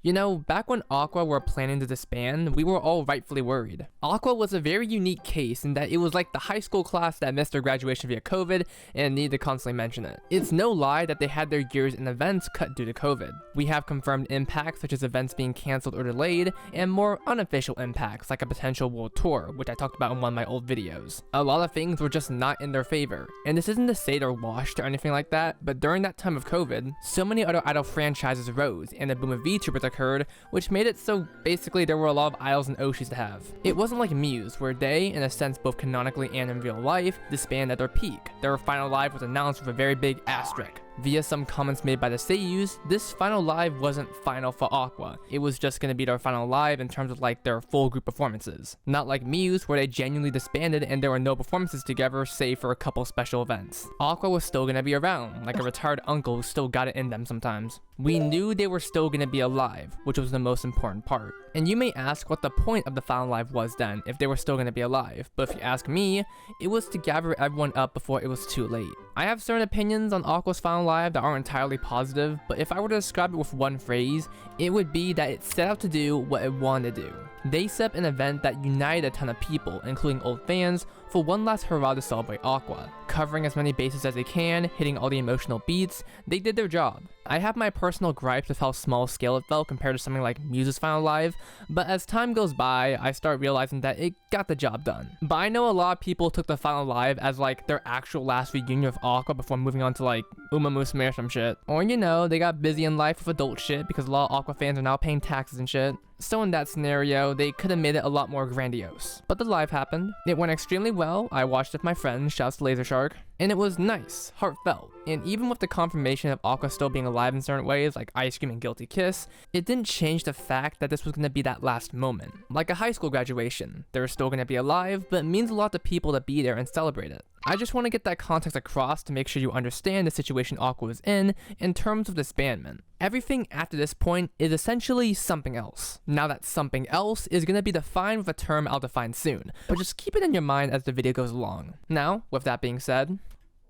You know, back when Aqours were planning to disband, we were all rightfully worried. Aqours was a very unique case in that it was like the high school class that missed their graduation via COVID and needed to constantly mention it. It's no lie that they had their years and events cut due to COVID. We have confirmed impacts such as events being cancelled or delayed, and more unofficial impacts like a potential world tour, which I talked about in one of my old videos. A lot of things were just not in their favor, and this isn't to say they're washed or anything like that, but during that time of COVID, so many other idol franchises rose, and a boom of VTubers occurred, which made it so basically there were a lot of idols and Oshis to have. It wasn't like Muse, where they, in a sense both canonically and in real life, disbanded at their peak. Their final live was announced with a very big asterisk. Via some comments made by the seiyus, this final live wasn't final for Aqours. It was just gonna be their final live in terms of like their full group performances. Not like Muse, where they genuinely disbanded and there were no performances together save for a couple special events. Aqours was still gonna be around, like a retired uncle who still got it in them sometimes. We knew they were still gonna be alive, which was the most important part. And you may ask what the point of the final live was then, if they were still gonna be alive, but if you ask me, it was to gather everyone up before it was too late. I have certain opinions on Aqours' final live that aren't entirely positive, but if I were to describe it with one phrase, it would be that it set out to do what it wanted to do. They set up an event that united a ton of people, including old fans, for one last hurrah to celebrate Aqours. Covering as many bases as they can, hitting all the emotional beats, they did their job. I have my personal gripes with how small scale it felt compared to something like Muse's final live, but as time goes by, I start realizing that it got the job done. But I know a lot of people took the final live as like their actual last reunion with Aqours before moving on to like Uma Musume or some shit. Or you know, they got busy in life with adult shit because a lot of Aqours fans are now paying taxes and shit. So in that scenario, they could have made it a lot more grandiose. But the live happened. It went extremely well. I watched it with my friends, shouts to Laser Shark. And it was nice, heartfelt. And even with the confirmation of Aqours still being alive in certain ways, like Ice Cream and Guilty Kiss, it didn't change the fact that this was going to be that last moment. Like a high school graduation. They're still going to be alive, but it means a lot to people to be there and celebrate it. I just want to get that context across to make sure you understand the situation Aqours is in terms of disbandment. Everything after this point is essentially something else. Now that something else is going to be defined with a term I'll define soon, but just keep it in your mind as the video goes along. Now, with that being said,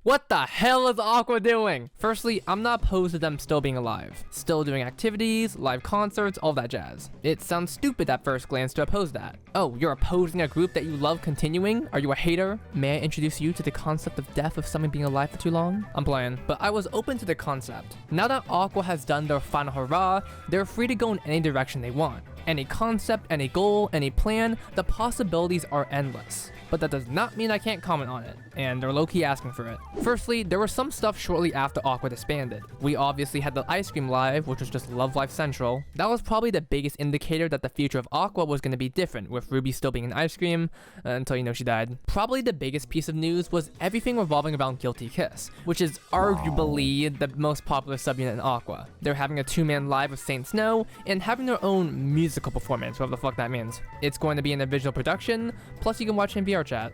what the hell is Aqours doing? Firstly, I'm not opposed to them still being alive. Still doing activities, live concerts, all that jazz. It sounds stupid at first glance to oppose that. Oh, you're opposing a group that you love continuing? Are you a hater? May I introduce you to the concept of death of something being alive for too long? I'm playing, but I was open to the concept. Now that Aqours has done their final hurrah, they're free to go in any direction they want. Any concept, any goal, any plan, the possibilities are endless. But that does not mean I can't comment on it, and they're low-key asking for it. Firstly, there was some stuff shortly after Aqours disbanded. We obviously had the Ice Cream Live, which was just Love Life Central. That was probably the biggest indicator that the future of Aqours was going to be different, with Ruby still being an ice cream, until you know she died. Probably the biggest piece of news was everything revolving around Guilty Kiss, which is arguably the most popular subunit in Aqours. They're having a two-man live with Saint Snow, and having their own musical performance, whatever the fuck that means. It's going to be an original production, plus you can watch in VR chat.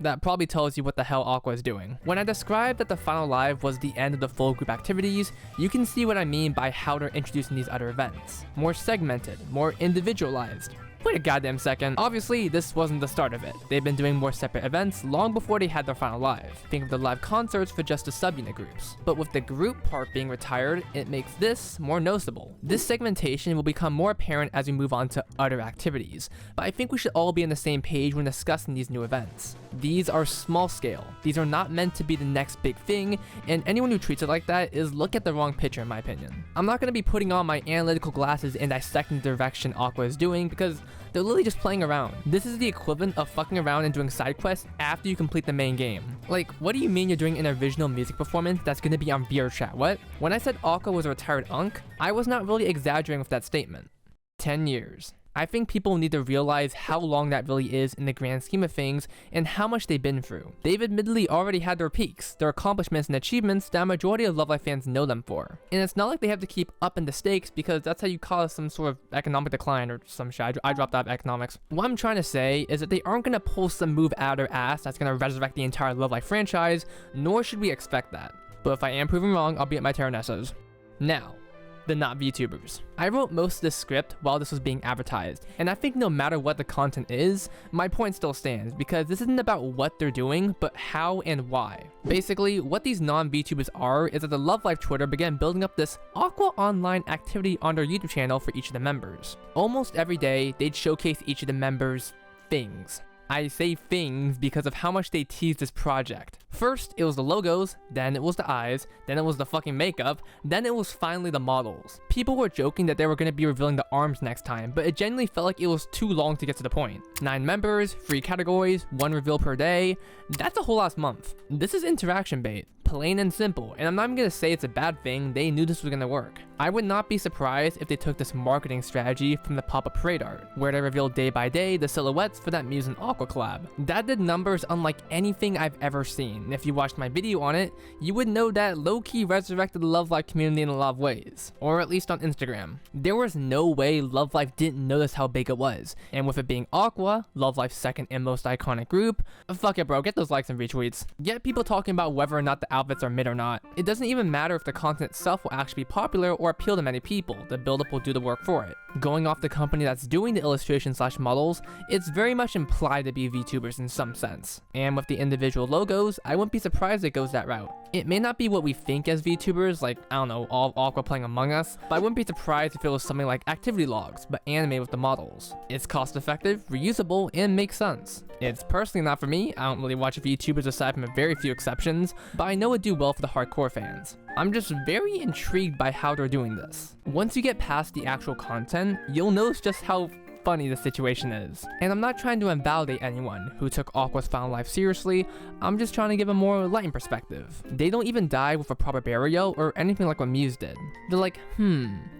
That probably tells you what the hell Aqours is doing. When I described that the final live was the end of the full group activities, you can see what I mean by how they're introducing these other events. More segmented, more individualized. Wait a goddamn second. Obviously, this wasn't the start of it. They've been doing more separate events long before they had their final live. Think of the live concerts for just the subunit groups. But with the group part being retired, it makes this more noticeable. This segmentation will become more apparent as we move on to other activities, but I think we should all be on the same page when discussing these new events. These are small scale. These are not meant to be the next big thing, and anyone who treats it like that is looking at the wrong picture in my opinion. I'm not going to be putting on my analytical glasses and dissecting the direction Aqours is doing because they're literally just playing around. This is the equivalent of fucking around and doing side quests after you complete the main game. Like, what do you mean you're doing an original music performance that's gonna be on VR chat? What? When I said Aqours was a retired unk, I was not really exaggerating with that statement. 10 years. I think people need to realize how long that really is in the grand scheme of things and how much they've been through. They've admittedly already had their peaks, their accomplishments and achievements that a majority of Love Live fans know them for. And it's not like they have to keep upping the stakes because that's how you cause some sort of economic decline or some shit. I dropped out of economics. What I'm trying to say is that they aren't going to pull some move out of their ass that's going to resurrect the entire Love Live franchise, nor should we expect that. But if I am proven wrong, I'll be at my Terranessas. Now, the not VTubers. I wrote most of this script while this was being advertised, and I think no matter what the content is, my point still stands because this isn't about what they're doing, but how and why. Basically, what these non-VTubers are is that the Love Life Twitter began building up this Aqua Online activity on their YouTube channel for each of the members. Almost every day, they'd showcase each of the members' things. I say things because of how much they teased this project. First, it was the logos, then it was the eyes, then it was the fucking makeup, then it was finally the models. People were joking that they were going to be revealing the arms next time, but it genuinely felt like it was too long to get to the point. 9 members, 3 categories, 1 reveal per day. That's a whole last month. This is interaction bait. Plain and simple, and I'm not even gonna say it's a bad thing, they knew this was gonna work. I would not be surprised if they took this marketing strategy from the pop-up parade art, where they revealed day by day the silhouettes for that Muse and Aqua collab. That did numbers unlike anything I've ever seen, and if you watched my video on it, you would know that low-key resurrected the Love Life community in a lot of ways, or at least on Instagram. There was no way Love Life didn't notice how big it was, and with it being Aqua, Love Life's second and most iconic group, fuck it bro, get those likes and retweets. Get people talking about whether or not the outfits are mid or not. It doesn't even matter if the content itself will actually be popular or appeal to many people, the build-up will do the work for it. Going off the company that's doing the illustration/models, it's very much implied to be VTubers in some sense. And with the individual logos, I wouldn't be surprised it goes that route. It may not be what we think as VTubers, like, I don't know, all Aqua playing Among Us, but I wouldn't be surprised if it was something like activity logs, but animated with the models. It's cost-effective, reusable, and makes sense. It's personally not for me, I don't really watch VTubers aside from a very few exceptions, but I know it do well for the hardcore fans. I'm just very intrigued by how they're doing this. Once you get past the actual content, you'll notice just how funny the situation is. And I'm not trying to invalidate anyone who took Aqua's final life seriously, I'm just trying to give a more enlightened perspective. They don't even die with a proper burial or anything like what Muse did. They're like,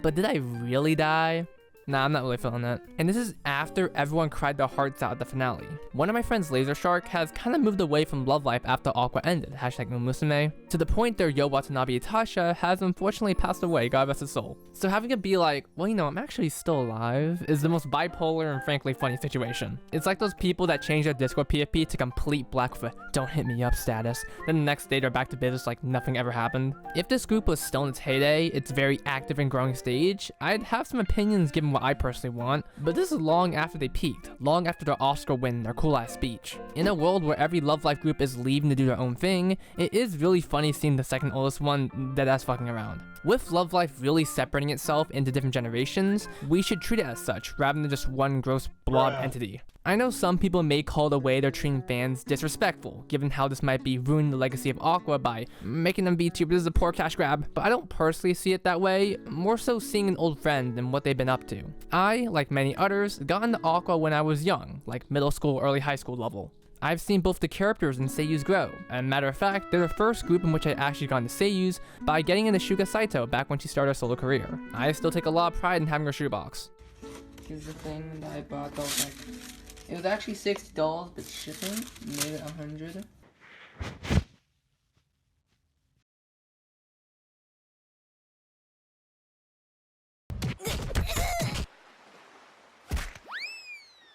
but did I really die? Nah, I'm not really feeling it. And this is after everyone cried their hearts out at the finale. One of my friends, Laser Shark, has kind of moved away from Love Life after Aqua ended, #Mumusume, to the point their Yo Watanabe Tasha has unfortunately passed away, God rest his soul. So having it be like, well, you know, I'm actually still alive, is the most bipolar and frankly funny situation. It's like those people that change their Discord PFP to complete black with a don't hit me up status, then the next day they're back to business like nothing ever happened. If this group was still in its heyday, its very active and growing stage, I'd have some opinions given what I personally want, but this is long after they peaked, long after their Oscar win, their cool ass speech. In a world where every Love Life group is leaving to do their own thing, it is really funny seeing the second oldest one deadass fucking around. With Love Life really separating itself into different generations, we should treat it as such, rather than just one gross blob entity. I know some people may call the way they're treating fans disrespectful, given how this might be ruining the legacy of Aqua by making them VTubers. This is a poor cash grab, but I don't personally see it that way, more so seeing an old friend and what they've been up to. I, like many others, got into Aqua when I was young, like middle school, early high school level. I've seen both the characters and seiyus grow, and matter of fact, they're the first group in which I actually got into seiyus by getting into Shuga Saito back when she started her solo career. I still take a lot of pride in having her shoebox. Here's the thing that I bought, though. It was actually $60, but shipping made it $100.